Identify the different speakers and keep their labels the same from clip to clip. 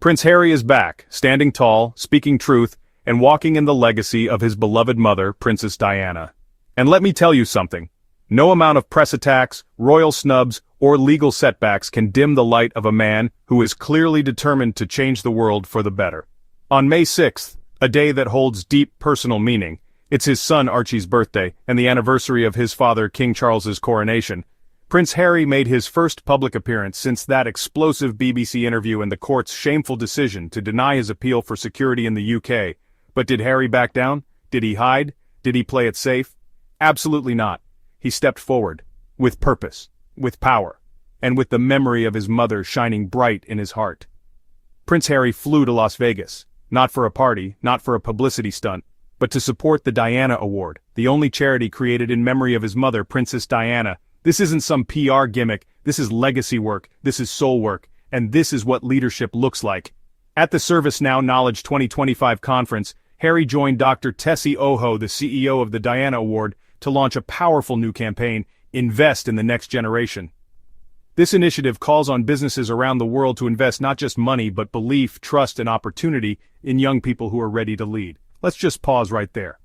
Speaker 1: Prince Harry is back, standing tall, speaking truth, and walking in the legacy of his beloved mother, Princess Diana. And let me tell you something. No amount of press attacks, royal snubs, or legal setbacks can dim the light of a man who is clearly determined to change the world for the better. On May 6th, a day that holds deep personal meaning, it's his son Archie's birthday and the anniversary of his father King Charles's coronation, Prince Harry made his first public appearance since that explosive BBC interview and the court's shameful decision to deny his appeal for security in the UK. But did Harry back down? Did he hide? Did he play it safe? Absolutely not. He stepped forward, with purpose, with power, and with the memory of his mother shining bright in his heart. Prince Harry flew to Las Vegas, not for a party, not for a publicity stunt, but to support the Diana Award, the only charity created in memory of his mother, Princess Diana. This isn't some PR gimmick, this is legacy work, this is soul work, and this is what leadership looks like. At the ServiceNow Knowledge 2025 conference, Harry joined Dr. Tessie Oho, the CEO of the Diana Award, to launch a powerful new campaign, Invest in the Next Generation. This initiative calls on businesses around the world to invest not just money but belief, trust, and opportunity in young people who are ready to lead. Let's just pause right there.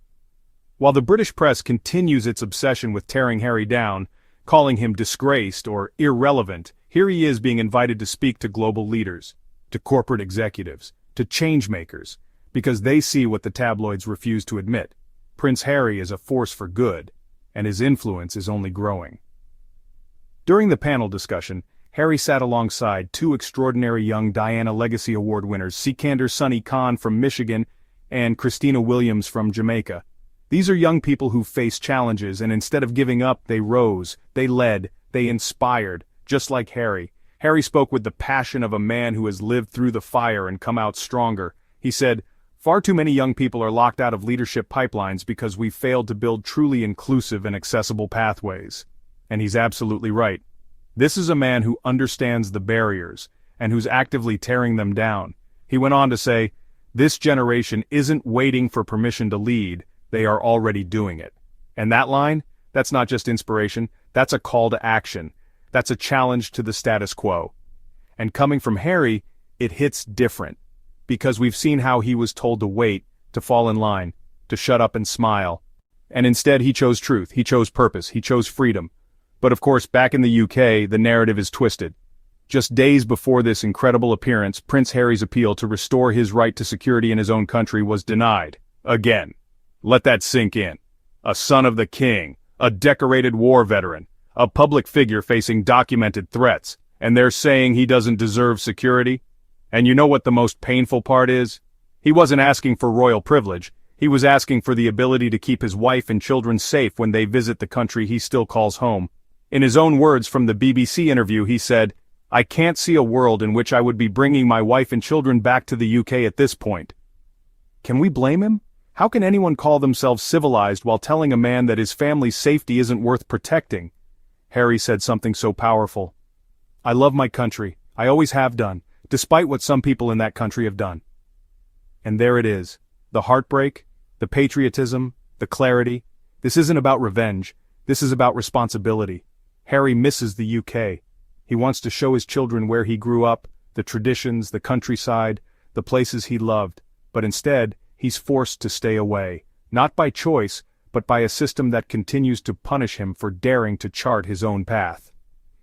Speaker 1: While the British press continues its obsession with tearing Harry down, calling him disgraced or irrelevant, here he is being invited to speak to global leaders, to corporate executives, to change-makers, because they see what the tabloids refuse to admit. Prince Harry is a force for good, and his influence is only growing. During the panel discussion, Harry sat alongside two extraordinary young Diana Legacy Award winners, Sikander Sunny Khan from Michigan and Christina Williams from Jamaica. These are young people who face challenges, and instead of giving up, they rose, they led, they inspired, just like Harry. Harry spoke with the passion of a man who has lived through the fire and come out stronger. He said, "Far too many young people are locked out of leadership pipelines because we've failed to build truly inclusive and accessible pathways." And he's absolutely right. This is a man who understands the barriers, and who's actively tearing them down. He went on to say, "This generation isn't waiting for permission to lead, they are already doing it." And that line, that's not just inspiration, that's a call to action. That's a challenge to the status quo. And coming from Harry, it hits different. Because we've seen how he was told to wait, to fall in line, to shut up and smile. And instead he chose truth, he chose purpose, he chose freedom. But of course, back in the UK, the narrative is twisted. Just days before this incredible appearance, Prince Harry's appeal to restore his right to security in his own country was denied. Again. Let that sink in. A son of the king, a decorated war veteran, a public figure facing documented threats, and they're saying he doesn't deserve security? And you know what the most painful part is? He wasn't asking for royal privilege, he was asking for the ability to keep his wife and children safe when they visit the country he still calls home. In his own words from the BBC interview, he said, "I can't see a world in which I would be bringing my wife and children back to the UK at this point." Can we blame him? How can anyone call themselves civilized while telling a man that his family's safety isn't worth protecting? Harry said something so powerful. "I love my country, I always have done, despite what some people in that country have done." And there it is. The heartbreak, the patriotism, the clarity. This isn't about revenge. This is about responsibility. Harry misses the UK. He wants to show his children where he grew up, the traditions, the countryside, the places he loved. But instead, he's forced to stay away, not by choice, but by a system that continues to punish him for daring to chart his own path.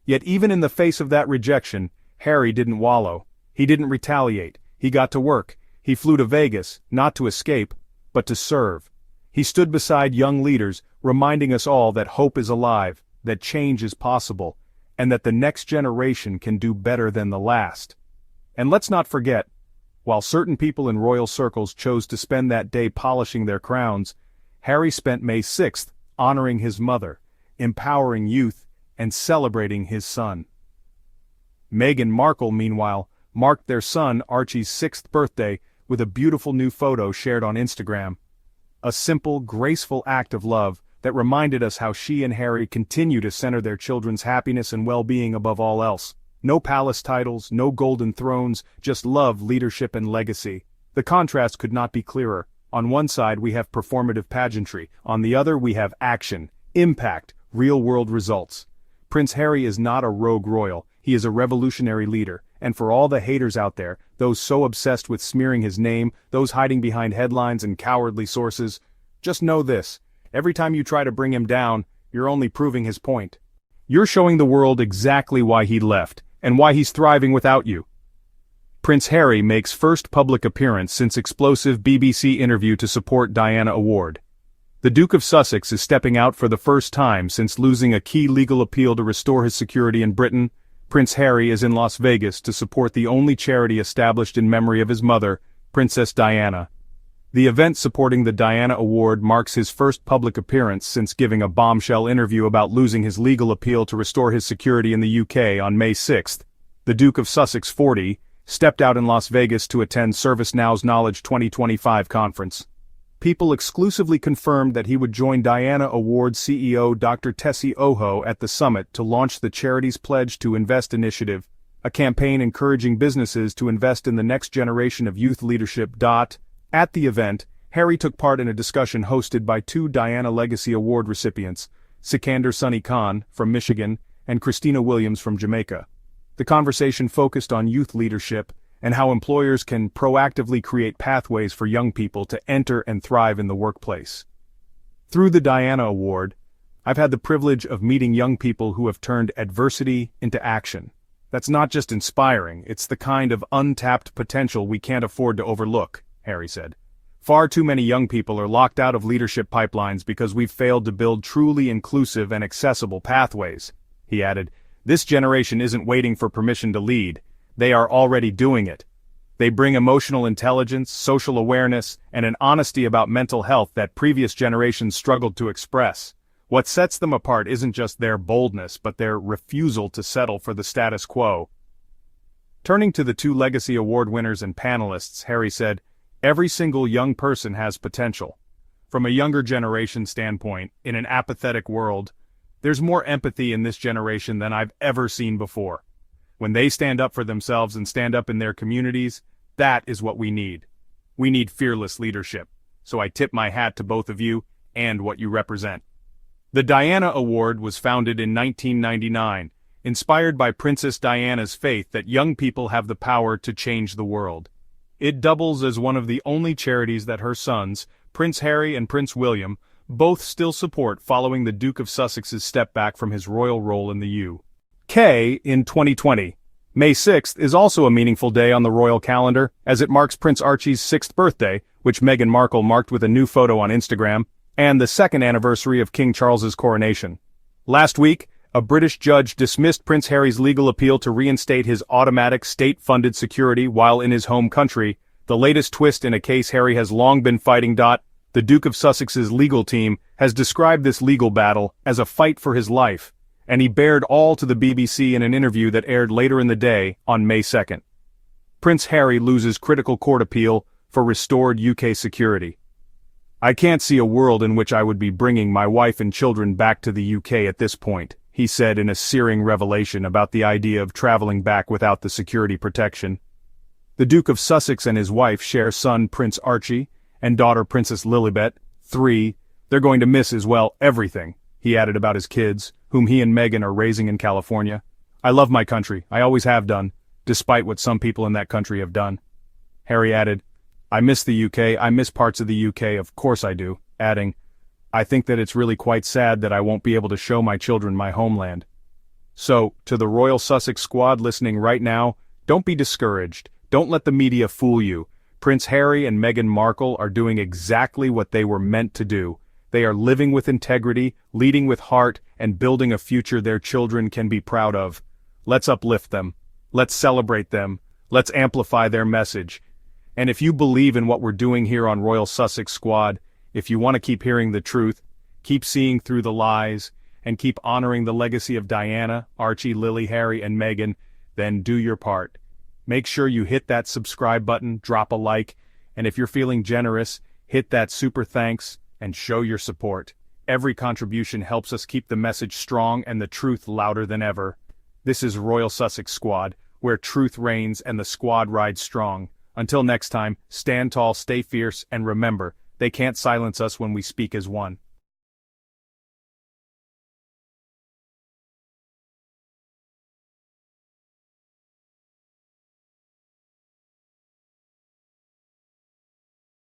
Speaker 1: Yet even in the face of that rejection, Harry didn't wallow. He didn't retaliate. He got to work. He flew to Vegas, not to escape, but to serve. He stood beside young leaders, reminding us all that hope is alive, that change is possible, and that the next generation can do better than the last. And let's not forget, while certain people in royal circles chose to spend that day polishing their crowns, Harry spent May 6th honoring his mother, empowering youth, and celebrating his son. Meghan Markle, meanwhile, marked their son Archie's 6th birthday with a beautiful new photo shared on Instagram. A simple, graceful act of love that reminded us how she and Harry continue to center their children's happiness and well-being above all else. No palace titles, no golden thrones, just love, leadership, and legacy. The contrast could not be clearer. On one side we have performative pageantry, on the other we have action, impact, real-world results. Prince Harry is not a rogue royal, he is a revolutionary leader, And for all the haters out there, those so obsessed with smearing his name, those hiding behind headlines and cowardly sources, just know this: every time you try to bring him down, you're only proving his point. You're showing the world exactly why he left, and why he's thriving without you. Prince Harry makes first public appearance since explosive BBC interview to support Diana Award. The Duke of Sussex is stepping out for the first time since losing a key legal appeal to restore his security in Britain. Prince Harry is in Las Vegas to support the only charity established in memory of his mother, Princess Diana. The event supporting the Diana Award marks his first public appearance since giving a bombshell interview about losing his legal appeal to restore his security in the UK on May 6. The Duke of Sussex, 40, stepped out in Las Vegas to attend ServiceNow's Knowledge 2025 conference. People exclusively confirmed that he would join Diana Award CEO Dr. Tessie Oho at the summit to launch the charity's Pledge to Invest initiative, a campaign encouraging businesses to invest in the next generation of youth leadership. At the event, Harry took part in a discussion hosted by two Diana Legacy Award recipients, Sikander Sunny Khan from Michigan and Christina Williams from Jamaica. The conversation focused on youth leadership and how employers can proactively create pathways for young people to enter and thrive in the workplace. Through the Diana Award, I've had the privilege of meeting young people who have turned adversity into action. That's not just inspiring, it's the kind of untapped potential we can't afford to overlook, Harry said. Far too many young people are locked out of leadership pipelines because we've failed to build truly inclusive and accessible pathways. He added, "This generation isn't waiting for permission to lead. They are already doing it. They bring emotional intelligence, social awareness, and an honesty about mental health that previous generations struggled to express. What sets them apart isn't just their boldness, but their refusal to settle for the status quo." Turning to the two Legacy Award winners and panelists, Harry said, "Every single young person has potential. From a younger generation standpoint, in an apathetic world, there's more empathy in this generation than I've ever seen before. When they stand up for themselves and stand up in their communities, that is what we need. We need fearless leadership. So I tip my hat to both of you and what you represent." The Diana Award was founded in 1999, inspired by Princess Diana's faith that young people have the power to change the world. It doubles as one of the only charities that her sons, Prince Harry and Prince William, both still support following the Duke of Sussex's step back from his royal role in the UK in 2020. May 6th is also a meaningful day on the royal calendar, as it marks Prince Archie's 6th birthday, which Meghan Markle marked with a new photo on Instagram, and the 2nd anniversary of King Charles's coronation. Last week, a British judge dismissed Prince Harry's legal appeal to reinstate his automatic state-funded security while in his home country, the latest twist in a case Harry has long been fighting. The Duke of Sussex's legal team has described this legal battle as a fight for his life, and he bared all to the BBC in an interview that aired later in the day on May 2nd. Prince Harry loses critical court appeal for restored UK security. "I can't see a world in which I would be bringing my wife and children back to the UK at this point," he said in a searing revelation about the idea of traveling back without the security protection. The Duke of Sussex and his wife share son Prince Archie and daughter Princess Lilibet, 3. They're going to miss as well everything, he added about his kids, whom he and Meghan are raising in California. "I love my country, I always have done, despite what some people in that country have done." Harry added, "I miss the UK, I miss parts of the UK, of course I do," adding, "I think that it's really quite sad that I won't be able to show my children my homeland." So, to the Royal Sussex squad listening right now, don't be discouraged, don't let the media fool you. Prince Harry and Meghan Markle are doing exactly what they were meant to do. They are living with integrity, leading with heart, and building a future their children can be proud of. Let's uplift them. Let's celebrate them. Let's amplify their message. And if you believe in what we're doing here on Royal Sussex Squad, if you want to keep hearing the truth, keep seeing through the lies, and keep honoring the legacy of Diana, Archie, Lily, Harry, and Meghan, then do your part. Make sure you hit that subscribe button, drop a like, and if you're feeling generous, hit that super thanks and show your support. Every contribution helps us keep the message strong and the truth louder than ever. This is Royal Sussex Squad, where truth reigns and the squad rides strong. Until next time, stand tall, stay fierce, and remember, they can't silence us when we speak as one.